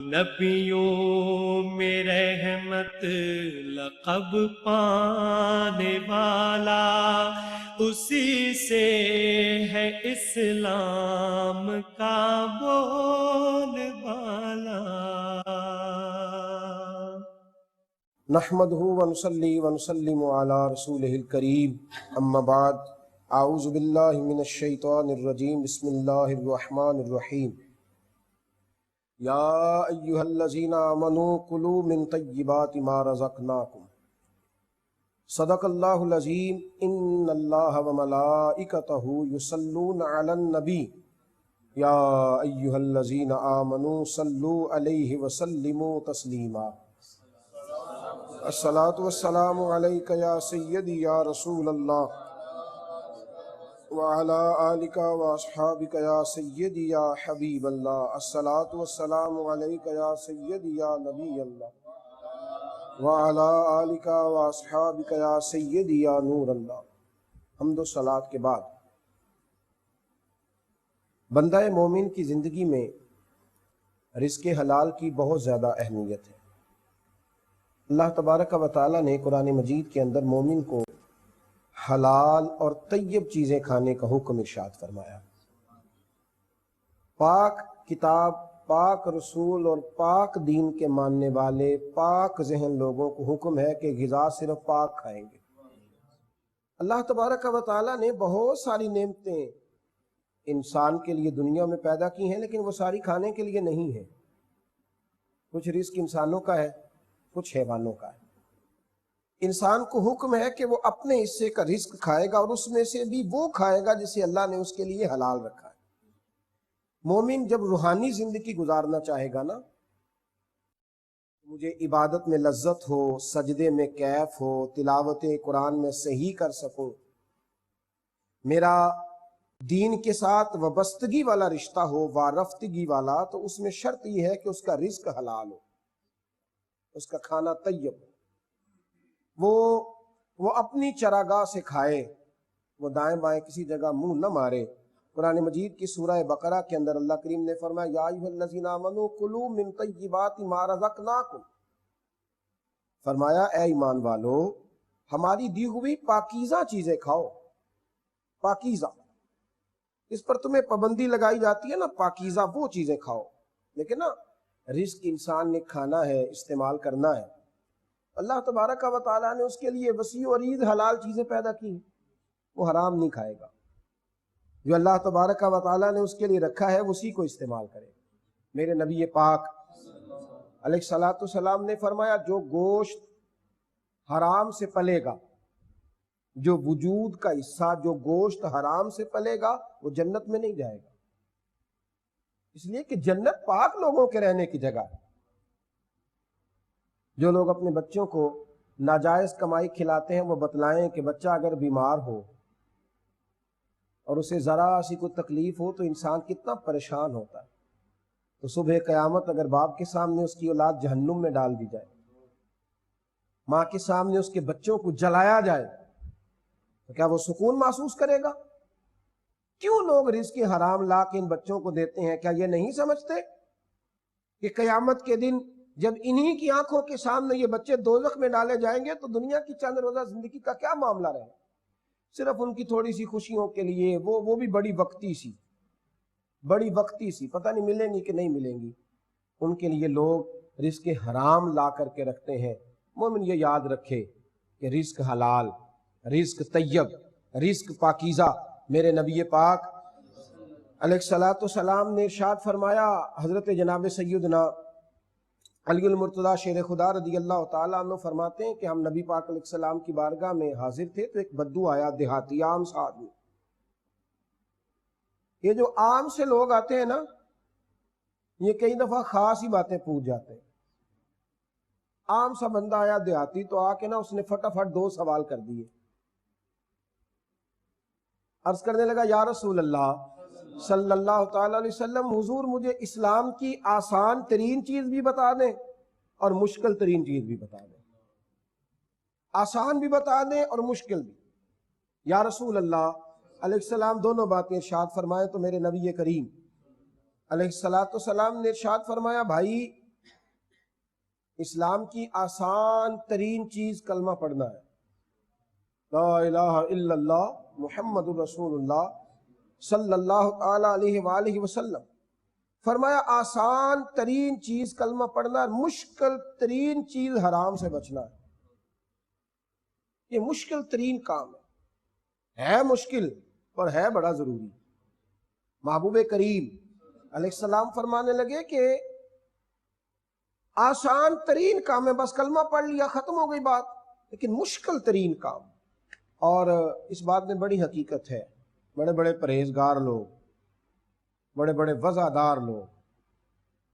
نبیوں میں رحمت لقب پانے والا، اسی سے ہے اسلام کا بول بالا۔ نحمده ونصلي ونسلم على رسوله الكريم اما بعد اعوذ باللہ من الشیطان الرجیم بسم اللہ الرحمن الرحیم یا ایہا الذین آمنوا کلوا من طیبات ما رزقناکم صدق اللہ العظیم ان اللہ وملائکتہ یصلون علی النبی یا ایہا الذین آمنوا صلوا علیہ وسلموا تسلیما۔ الصلاۃ والسلام علیک یا سیدی یا رسول اللہ وعلی آلک واصحابک یا سیدی یا حبیب اللہ۔ الصلاۃ والسلام علیک یا سیدی یا نبی اللہ وعلی آلک واصحابک یا سیدی یا نور اللہ۔ حمد و صلاۃ کے بعد بندہ مومن کی زندگی میں رزق حلال کی بہت زیادہ اہمیت ہے۔ اللہ تبارک و تعالیٰ نے قرآن مجید کے اندر مومن کو حلال اور طیب چیزیں کھانے کا حکم ارشاد فرمایا۔ پاک کتاب، پاک رسول اور پاک دین کے ماننے والے پاک ذہن لوگوں کو حکم ہے کہ غذا صرف پاک کھائیں گے۔ اللہ تبارک و تعالیٰ نے بہت ساری نعمتیں انسان کے لیے دنیا میں پیدا کی ہیں، لیکن وہ ساری کھانے کے لیے نہیں ہیں۔ کچھ رزق انسانوں کا ہے، کچھ حیوانوں کا ہے۔ انسان کو حکم ہے کہ وہ اپنے حصے کا رزق کھائے گا، اور اس میں سے بھی وہ کھائے گا جسے اللہ نے اس کے لیے حلال رکھا ہے۔ مومن جب روحانی زندگی گزارنا چاہے گا نا، مجھے عبادت میں لذت ہو، سجدے میں کیف ہو، تلاوت قرآن میں صحیح کر سکوں، میرا دین کے ساتھ وابستگی والا رشتہ ہو، وارفتگی والا، تو اس میں شرط یہ ہے کہ اس کا رزق حلال ہو، اس کا کھانا طیب ہو، وہ اپنی چراگاہ سے کھائے، وہ دائیں بائیں کسی جگہ منہ نہ مارے۔ قرآن مجید کی سورہ بقرہ کے اندر اللہ کریم نے فرمایا یا ایھا الذین آمنوا کلوا من طیبات ما رزقناکم، فرمایا اے ایمان والو ہماری دی ہوئی پاکیزہ چیزیں کھاؤ۔ پاکیزہ، اس پر تمہیں پابندی لگائی جاتی ہے نا، پاکیزہ وہ چیزیں کھاؤ، لیکن نا رزق انسان نے کھانا ہے، استعمال کرنا ہے۔ اللہ تبارک و تعالیٰ نے اس کے لیے وسیع و عریض حلال چیزیں پیدا کی ہیں، وہ حرام نہیں کھائے گا۔ جو اللہ تبارک و تعالیٰ نے اس کے لیے رکھا ہے اسی کو استعمال کرے۔ میرے نبی پاک علیہ الصلوۃ والسلام نے فرمایا جو گوشت حرام سے پلے گا، جو وجود کا حصہ جو گوشت حرام سے پلے گا وہ جنت میں نہیں جائے گا، اس لیے کہ جنت پاک لوگوں کے رہنے کی جگہ ہے۔ جو لوگ اپنے بچوں کو ناجائز کمائی کھلاتے ہیں وہ بتلائیں کہ بچہ اگر بیمار ہو اور اسے ذرا سی کوئی تکلیف ہو تو انسان کتنا پریشان ہوتا ہے، تو صبح قیامت اگر باپ کے سامنے اس کی اولاد جہنم میں ڈال دی جائے، ماں کے سامنے اس کے بچوں کو جلایا جائے، تو کیا وہ سکون محسوس کرے گا؟ کیوں لوگ رزق حرام لا کے ان بچوں کو دیتے ہیں؟ کیا یہ نہیں سمجھتے کہ قیامت کے دن جب انہی کی آنکھوں کے سامنے یہ بچے دوزخ میں ڈالے جائیں گے تو دنیا کی چند روزہ زندگی کا کیا معاملہ رہے؟ صرف ان کی تھوڑی سی خوشیوں کے لیے، وہ بھی بڑی وقتی سی، پتہ نہیں ملیں گی کہ نہیں ملیں گی، ان کے لیے لوگ رزق حرام لا کر کے رکھتے ہیں۔ مومن یہ یاد رکھے کہ رزق حلال، رزق طیب، رزق پاکیزہ۔ میرے نبی پاک علیہ الصلوۃ والسلام نے ارشاد فرمایا، حضرت جناب سیدنا علی المرتضیٰ شیر خدا رضی اللہ تعالیٰ عنہ فرماتے ہیں کہ ہم نبی پاک علیہ السلام کی بارگاہ میں حاضر تھے تو ایک بدو آیا، دیہاتی عام سا آدمی۔ یہ جو عام سے لوگ آتے ہیں نا، یہ کئی دفعہ خاص ہی باتیں پوچھ جاتے ہیں۔ عام سا بندہ آیا دیہاتی، تو آ کے نا اس نے فٹافٹ 2 سوال کر دیے۔ عرض کرنے لگا یا رسول اللہ صلی اللہ تعالیٰ علیہ وسلم، حضور مجھے اسلام کی آسان ترین چیز بھی بتا دیں اور مشکل ترین چیز بھی بتا دیں، آسان بھی بتا دیں اور مشکل بھی۔ یا رسول اللہ علیہ السلام دونوں باتیں ارشاد فرمائے تو میرے نبی کریم علیہ السلام نے ارشاد فرمایا، بھائی اسلام کی آسان ترین چیز کلمہ پڑھنا ہے، لا الہ الا اللہ محمد الرسول اللہ صلی اللہ تعالی علیہ وآلہ وسلم۔ فرمایا آسان ترین چیز کلمہ پڑھنا ہے، مشکل ترین چیز حرام سے بچنا ہے۔ یہ مشکل ترین کام ہے مشکل اور ہے بڑا ضروری۔ محبوب کریم علیہ السلام فرمانے لگے کہ آسان ترین کام ہے، بس کلمہ پڑھ لیا ختم ہو گئی بات، لیکن مشکل ترین کام، اور اس بات میں بڑی حقیقت ہے۔ بڑے بڑے پرہیزگار لوگ، بڑے بڑے وضعدار لوگ،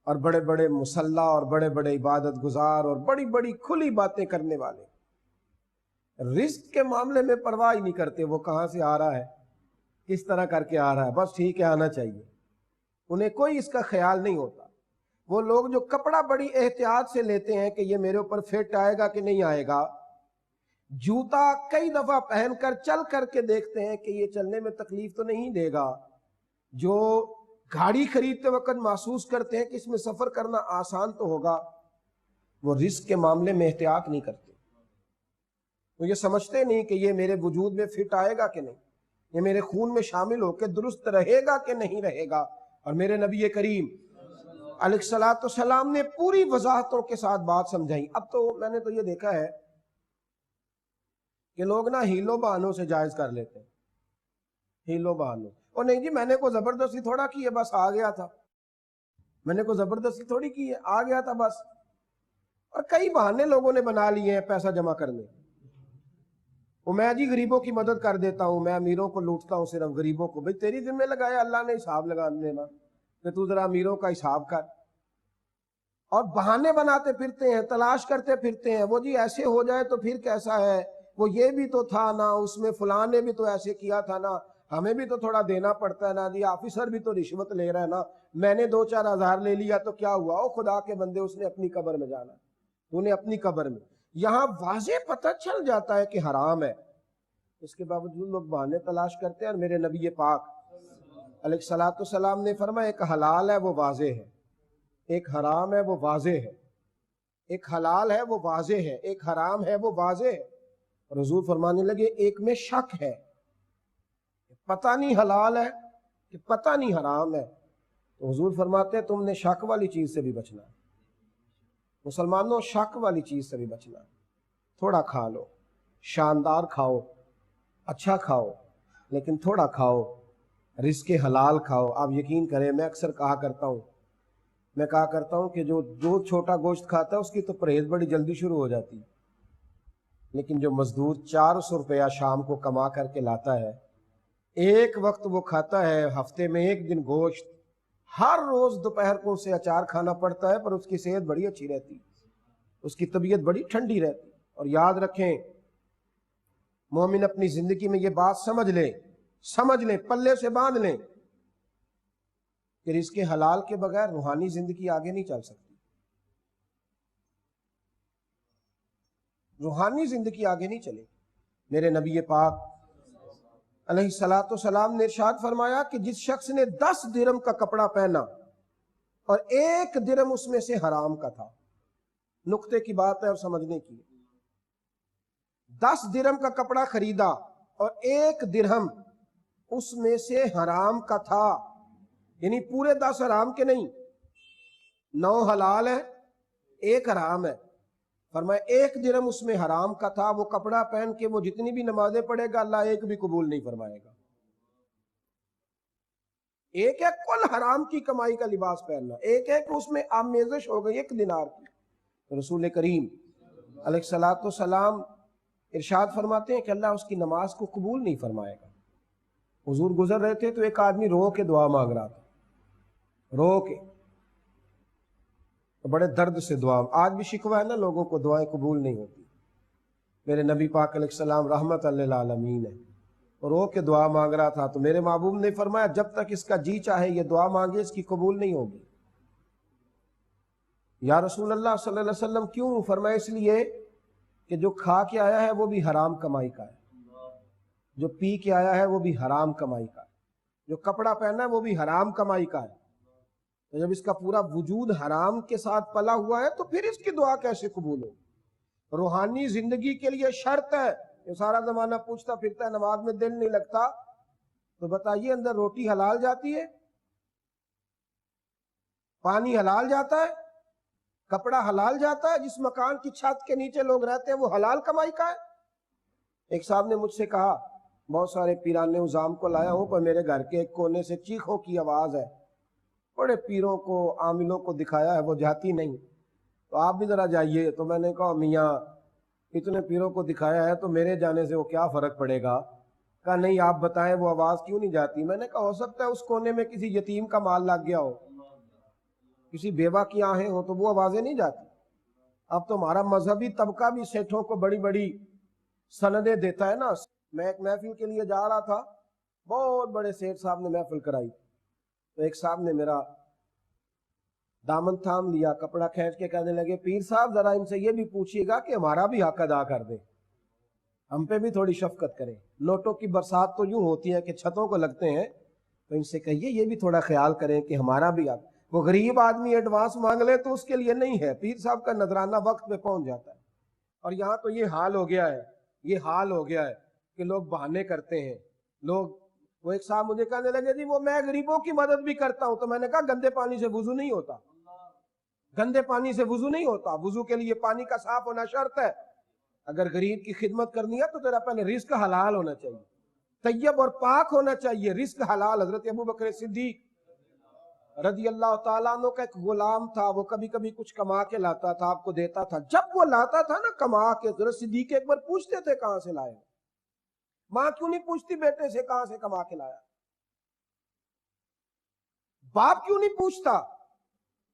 اور بڑے بڑے مصلح اور بڑے بڑے عبادت گزار اور بڑی بڑی کھلی باتیں کرنے والے رزق کے معاملے میں پرواہ ہی نہیں کرتے، وہ کہاں سے آ رہا ہے، کس طرح کر کے آ رہا ہے، بس ٹھیک ہے آنا چاہیے، انہیں کوئی اس کا خیال نہیں ہوتا۔ وہ لوگ جو کپڑا بڑی احتیاط سے لیتے ہیں کہ یہ میرے اوپر فٹ آئے گا کہ نہیں آئے گا، جوتا کئی دفعہ پہن کر چل کر کے دیکھتے ہیں کہ یہ چلنے میں تکلیف تو نہیں دے گا، جو گاڑی خریدتے وقت محسوس کرتے ہیں کہ اس میں سفر کرنا آسان تو ہوگا، وہ رزق کے معاملے میں احتیاط نہیں کرتے۔ وہ یہ سمجھتے نہیں کہ یہ میرے وجود میں فٹ آئے گا کہ نہیں، یہ میرے خون میں شامل ہو کے درست رہے گا کہ نہیں رہے گا۔ اور میرے نبی کریم علیہ السلام نے پوری وضاحتوں کے ساتھ بات سمجھائی۔ اب تو میں نے تو یہ دیکھا ہے کہ لوگ نا ہیلو بہانوں سے جائز کر لیتے ہیں، ہیلو بہانوں، اور نہیں جی میں نے کوئی زبردستی تھوڑا کی ہے، بس آ گیا تھا، میں نے کوئی زبردستی تھوڑی کی ہے، آ گیا تھا بس۔ اور کئی بہانے لوگوں نے بنا لیے ہیں پیسہ جمع کرنے، وہ میں جی غریبوں کی مدد کر دیتا ہوں، میں امیروں کو لوٹتا ہوں صرف، غریبوں کو بھئی تیری ذمہ لگایا اللہ نے حساب لگا دینا، کہ تو ذرا امیروں کا حساب کر۔ اور بہانے بناتے پھرتے ہیں، تلاش کرتے پھرتے ہیں، وہ جی ایسے ہو جائے تو پھر کیسا ہے، وہ یہ بھی تو تھا نا، اس میں فلاں نے بھی تو ایسے کیا تھا نا، ہمیں بھی تو تھوڑا دینا پڑتا ہے نا جی، آفیسر بھی تو رشوت لے رہا ہے نا، میں نے 2-4 ہزار لے لیا تو کیا ہوا، او خدا کے بندے اس نے اپنی قبر میں جانا، تو نے اپنی قبر میں۔ یہاں واضح پتہ چل جاتا ہے کہ حرام ہے، اس کے باوجود لوگ بہانے تلاش کرتے ہیں۔ اور میرے نبی پاک علیہ السلام نے فرمایا ایک حلال ہے وہ واضح ہے، ایک حرام ہے وہ واضح ہے، ایک حلال ہے وہ واضح ہے، ایک حرام ہے وہ واضح ہے۔ اور حضور فرمانے لگے ایک میں شک ہے، پتہ نہیں حلال ہے کہ پتہ نہیں حرام ہے، تو حضور فرماتے ہیں تم نے شک والی چیز سے بھی بچنا ہے، مسلمانوں شک والی چیز سے بھی بچنا ہے۔ تھوڑا کھا لو، شاندار کھاؤ، اچھا کھاؤ، لیکن تھوڑا کھاؤ، رزق حلال کھاؤ۔ آپ یقین کریں میں اکثر کہا کرتا ہوں کہ جو چھوٹا گوشت کھاتا ہے اس کی تو پرہیز بڑی جلدی شروع ہو جاتی ہے، لیکن جو مزدور 400 روپیہ شام کو کما کر کے لاتا ہے، ایک وقت وہ کھاتا ہے ہفتے میں ایک دن گوشت، ہر روز دوپہر کو اسے اچار کھانا پڑتا ہے، پر اس کی صحت بڑی اچھی رہتی، اس کی طبیعت بڑی ٹھنڈی رہتی۔ اور یاد رکھیں مومن اپنی زندگی میں یہ بات سمجھ لیں، پلے سے باندھ لیں کہ رزق حلال کے بغیر روحانی زندگی آگے نہیں چل سکتی، روحانی زندگی آگے نہیں چلے۔ میرے نبی پاک علیہ السلام نے ارشاد فرمایا کہ جس شخص نے 10 درہم کا کپڑا پہنا اور 1 درہم اس میں سے حرام کا تھا، نقطے کی بات ہے اور سمجھنے کی، 10 درہم کا کپڑا خریدا اور 1 درہم اس میں سے حرام کا تھا، یعنی پورے 10 حرام کے نہیں، 9 حلال ہے 1 حرام ہے، فرمایا 1 درہم اس میں حرام کا تھا، وہ کپڑا پہن کے وہ جتنی بھی نمازیں پڑھے گا اللہ ایک بھی قبول نہیں فرمائے گا۔ ایک ہے کل حرام کی کمائی کا لباس پہننا، ایک ہے کہ اس میں آمیزش ہو گئی 1 دینار کی۔ رسول کریم علیہ السلام ارشاد فرماتے ہیں کہ اللہ اس کی نماز کو قبول نہیں فرمائے گا۔ حضور گزر رہے تھے تو ایک آدمی رو کے دعا مانگ رہا تھا، رو کے، بڑے درد سے دعا، آج بھی شکوہ ہے نا لوگوں کو دعائیں قبول نہیں ہوتی۔ میرے نبی پاک علیہ السلام رحمت للعالمین ہے، رو کے دعا مانگ رہا تھا، تو میرے محبوب نے فرمایا جب تک اس کا جی چاہے یہ دعا مانگے اس کی قبول نہیں ہوگی۔ یا رسول اللہ صلی اللہ علیہ وسلم کیوں؟ فرمایا اس لیے کہ جو کھا کے آیا ہے وہ بھی حرام کمائی کا ہے، جو پی کے آیا ہے وہ بھی حرام کمائی کا ہے، جو کپڑا پہنا ہے وہ بھی حرام کمائی کا ہے، تو جب اس کا پورا وجود حرام کے ساتھ پلا ہوا ہے تو پھر اس کی دعا کیسے قبول ہو؟ روحانی زندگی کے لیے شرط ہے. یہ سارا زمانہ پوچھتا پھرتا ہے نماز میں دل نہیں لگتا، تو بتائیے اندر روٹی حلال جاتی ہے، پانی حلال جاتا ہے، کپڑا حلال جاتا ہے، جس مکان کی چھت کے نیچے لوگ رہتے ہیں وہ حلال کمائی کا ہے؟ ایک صاحب نے مجھ سے کہا بہت سارے پیران نظام کو لایا ہوں پر میرے گھر کے ایک کونے سے چیخوں کی آواز ہے، بڑے پیروں کو عاملوں کو دکھایا ہے وہ جاتی نہیں، تو آپ بھی ذرا جائیے. تو میں نے کہا میاں اتنے پیروں کو دکھایا ہے تو میرے جانے سے وہ کیا فرق پڑے گا؟ کہا نہیں آپ بتائیں وہ آواز کیوں نہیں جاتی؟ میں نے کہا ہو سکتا ہے اس کونے میں کسی یتیم کا مال لگ گیا ہو، کسی بیوہ کی آہیں ہو تو وہ آوازیں نہیں جاتی. اب تو ہمارا مذہبی طبقہ بھی سیٹھوں کو بڑی بڑی سندیں دیتا ہے نا. میں ایک محفل کے لیے جا رہا تھا، بہت بڑے سیٹھ صاحب نے محفل کرائی، تو ایک صاحب نے میرا دامن تھام لیا، کپڑا کھینچ کے کہنے لگے پیر صاحب ذرا ان سے یہ بھی پوچھیے گا کہ ہمارا بھی حق ادا کر دیں، ہم پہ بھی تھوڑی شفقت کریں. نوٹوں کی برسات تو یوں ہوتی ہے کہ چھتوں کو لگتے ہیں، تو ان سے کہیے یہ بھی تھوڑا خیال کریں کہ ہمارا بھی حق. وہ غریب آدمی ایڈوانس مانگ لے تو اس کے لیے نہیں ہے، پیر صاحب کا نذرانہ وقت پہ پہنچ جاتا ہے. اور یہاں تو یہ حال ہو گیا ہے، یہ حال ہو گیا ہے کہ لوگ بہانے کرتے ہیں. وہ ایک صاحب مجھے کہنے لگے جی وہ میں غریبوں کی مدد بھی کرتا ہوں، تو میں نے کہا گندے پانی سے وضو نہیں ہوتا، گندے پانی سے وضو نہیں ہوتا، وضو کے لیے پانی کا صاف ہونا شرط ہے. اگر غریب کی خدمت کرنی ہے تو تیرا پہلے رزق حلال ہونا چاہیے، طیب اور پاک ہونا چاہیے، رزق حلال. حضرت ابو بکر صدیق رضی اللہ تعالیٰ عنہ کا ایک غلام تھا، وہ کبھی کبھی کچھ کما کے لاتا تھا، آپ کو دیتا تھا. جب وہ لاتا تھا نا کما کے، حضرت صدیق ایک بار پوچھتے تھے کہاں سے لائے؟ ماں کیوں نہیں پوچھتی بیٹے سے کہاں سے کما کے لایا؟ باپ کیوں نہیں پوچھتا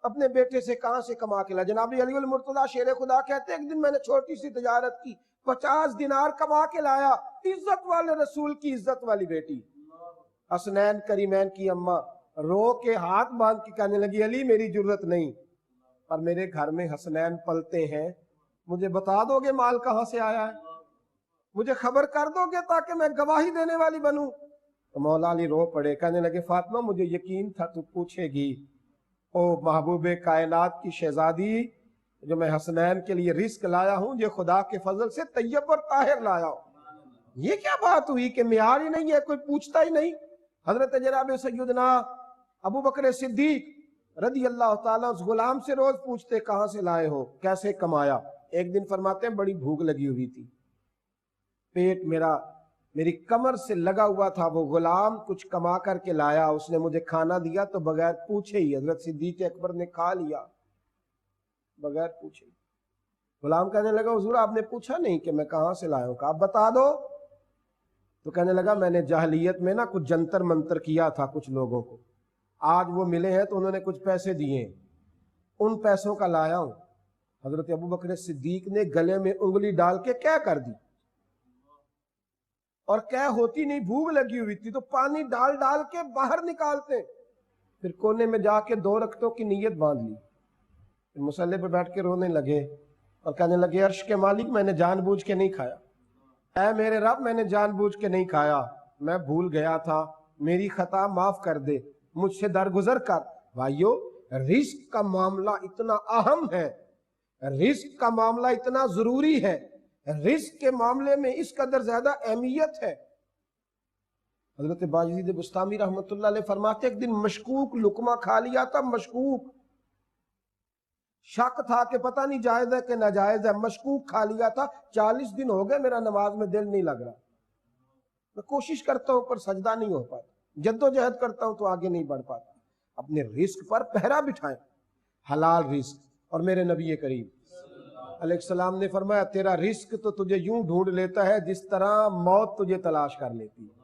اپنے بیٹے سے کہاں سے کما کے لایا؟ جناب علی المرتضیٰ شیر خدا کہتے ہیں ایک دن میں نے چھوٹی سی تجارت کی، 50 دینار کما کے لایا، عزت والے رسول کی عزت والی بیٹی، حسنین کریمین کی اماں رو کے ہاتھ باندھ کے کہنے لگی علی میری جرت نہیں، پر میرے گھر میں حسنین پلتے ہیں، مجھے بتا دو گے مال کہاں سے آیا ہے؟ مجھے خبر کر دو گے تاکہ میں گواہی دینے والی بنوں؟ تو مولا علی رو پڑے، کہنے لگے فاطمہ مجھے یقین تھا تو پوچھے گی، او محبوب کائنات کی شہزادی، جو میں حسنین کے لیے رزق لایا ہوں یہ خدا کے فضل سے طیب اور طاہر لایا ہوں. یہ کیا بات ہوئی کہ معیار ہی نہیں ہے، کوئی پوچھتا ہی نہیں؟ حضرت جناب سیدنا ابو بکر صدیق رضی اللہ تعالیٰ اس غلام سے روز پوچھتے کہاں سے لائے ہو، کیسے کمایا؟ ایک دن فرماتے ہیں بڑی بھوک لگی ہوئی تھی، پیٹ میری کمر سے لگا ہوا تھا، وہ غلام کچھ کما کر کے لایا، اس نے مجھے کھانا دیا تو بغیر پوچھے ہی حضرت صدیق اکبر نے کھا لیا بغیر پوچھے. غلام کہنے لگا حضور آپ نے پوچھا نہیں کہ میں کہاں سے لایا ہوں، کہا آپ بتا دو. تو کہنے لگا میں نے جاہلیت میں نا کچھ جنتر منتر کیا تھا کچھ لوگوں کو، آج وہ ملے ہیں تو انہوں نے کچھ پیسے دیے، ان پیسوں کا لایا ہوں. حضرت ابو بکر صدیق نے گلے میں انگلی ڈال کے کیا کر دی، اور کیا ہوتی نہیں، بھوک لگی ہوئی تھی تو پانی ڈال ڈال کے باہر نکالتے، پھر کونے میں جا کے 2 رکعتوں کی نیت باندھ لی، پھر مصلی پہ بیٹھ کے رونے لگے اور کہنے لگے عرش کے مالک میں نے جان بوجھ کے نہیں کھایا، اے میرے رب میں نے جان بوجھ کے نہیں کھایا، میں بھول گیا تھا، میری خطا معاف کر دے، مجھ سے درگزر کر. بھائیو رزق کا معاملہ اتنا اہم ہے، رزق کا معاملہ اتنا ضروری ہے، رزق کے معاملے میں اس قدر زیادہ اہمیت ہے. حضرت باجید بستامی رحمت اللہ علیہ فرماتے ایک دن مشکوک لقمہ کھا لیا تھا، مشکوک، شک تھا کہ پتہ نہیں جائز ہے کہ ناجائز ہے، مشکوک کھا لیا تھا. 40 دن ہو گئے میرا نماز میں دل نہیں لگ رہا، میں کوشش کرتا ہوں پر سجدہ نہیں ہو پاتا، جد و جہد کرتا ہوں تو آگے نہیں بڑھ پاتا. اپنے رزق پر پہرا بٹھائیں، حلال رزق. اور میرے نبی کریم علیہ السلام نے فرمایا تیرا رزق تو تجھے یوں ڈھونڈ لیتا ہے جس طرح موت تجھے تلاش کر لیتی ہے.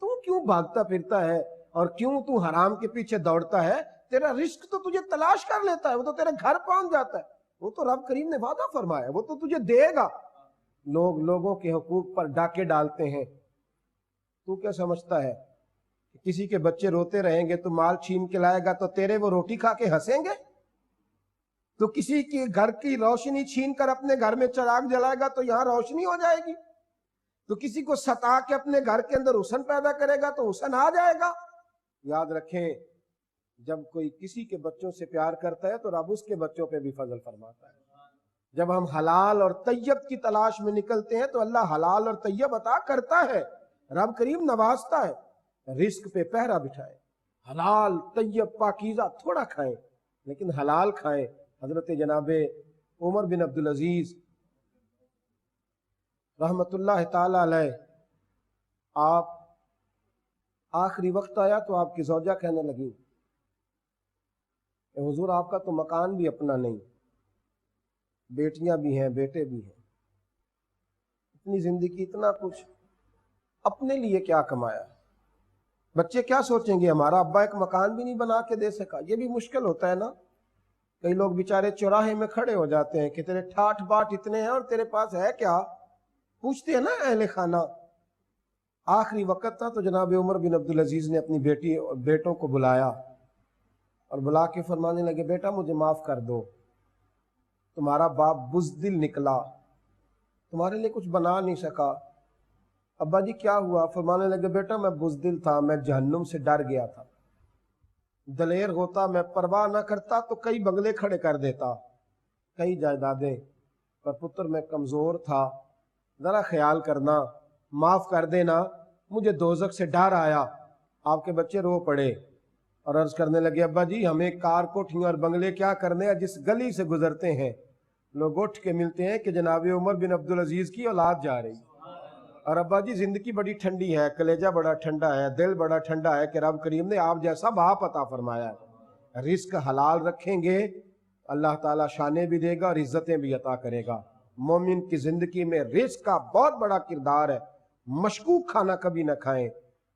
تو کیوں بھاگتا پھرتا ہے اور کیوں تو حرام کے پیچھے دوڑتا ہے؟ تیرا رزق تو تجھے تلاش کر لیتا ہے، وہ تو تیرے گھر پہنچ جاتا ہے، وہ تو رب کریم نے وعدہ فرمایا وہ تو تجھے دے گا. لوگ لوگوں کے حقوق پر ڈاکے ڈالتے ہیں. تو کیا سمجھتا ہے کہ کسی کے بچے روتے رہیں گے تو مال چھین کے لائے گا تو تیرے وہ روٹی کھا کے ہنسیں گے؟ تو کسی کی گھر کی روشنی چھین کر اپنے گھر میں چراغ جلائے گا تو یہاں روشنی ہو جائے گی؟ تو کسی کو ستا کے اپنے گھر کے اندر حسن پیدا کرے گا تو حسن آ جائے گا؟ یاد رکھیں جب کوئی کسی کے بچوں سے پیار کرتا ہے تو رب اس کے بچوں پہ بھی فضل فرماتا ہے. جب ہم حلال اور طیب کی تلاش میں نکلتے ہیں تو اللہ حلال اور طیب عطا کرتا ہے. رب کریم نوازتا ہے. رزق پہ پہرا بٹھائے. حلال طیب پاکیزہ تھوڑا کھائیں لیکن حلال کھائیں. حضرت جناب عمر بن عبدالعزیز رحمت اللہ تعالی علیہ، آپ آخری وقت آیا تو آپ کی زوجہ کہنے لگی کہ حضور آپ کا تو مکان بھی اپنا نہیں، بیٹیاں بھی ہیں بیٹے بھی ہیں، اتنی زندگی اتنا کچھ، اپنے لیے کیا کمایا؟ بچے کیا سوچیں گے ہمارا ابا ایک مکان بھی نہیں بنا کے دے سکا؟ یہ بھی مشکل ہوتا ہے نا. کئی لوگ بیچارے چوراہے میں کھڑے ہو جاتے ہیں کہ تیرے ٹھاٹھ باٹ اتنے ہیں اور تیرے پاس ہے کیا؟ پوچھتے ہیں نا اہل خانہ. آخری وقت تھا تو جناب عمر بن عبدالعزیز نے اپنی بیٹی اور بیٹوں کو بلایا اور بلا کے فرمانے لگے بیٹا مجھے معاف کر دو، تمہارا باپ بزدل نکلا، تمہارے لیے کچھ بنا نہیں سکا. ابا جی کیا ہوا؟ فرمانے لگے بیٹا میں بزدل تھا، میں جہنم سے ڈر گیا تھا. دلیر ہوتا میں پرواہ نہ کرتا تو کئی بنگلے کھڑے کر دیتا، کئی جائیدادیں، پر پتر میں کمزور تھا، ذرا خیال کرنا، معاف کر دینا، مجھے دوزخ سے ڈر آیا. آپ کے بچے رو پڑے اور عرض کرنے لگے ابا جی ہمیں کار کوٹھیاں اور بنگلے کیا کرنے ہیں، جس گلی سے گزرتے ہیں لوگ اٹھ کے ملتے ہیں کہ جناب عمر بن عبدالعزیز کی اولاد جا رہی. اور ابا جی زندگی بڑی ٹھنڈی ہے، کلیجہ بڑا ٹھنڈا ہے، دل بڑا ٹھنڈا ہے کہ رب کریم نے آپ جیسا باپ عطا فرمایا ہے. رزق حلال رکھیں گے اللہ تعالیٰ شانے بھی دے گا اور عزتیں بھی عطا کرے گا. مومن کی زندگی میں رزق کا بہت بڑا کردار ہے. مشکوک کھانا کبھی نہ کھائیں،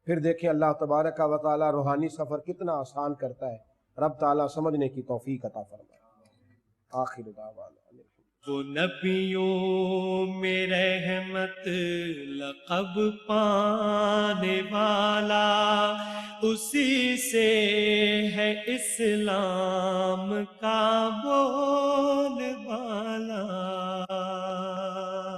پھر دیکھیں اللہ تبارک و تعالیٰ روحانی سفر کتنا آسان کرتا ہے. رب تعالیٰ سمجھنے کی توفیق عطا فرمائے. آخر دعوانا وہ نبیوں میں رحمت لقب پانے والا، اسی سے ہے اسلام کا وہ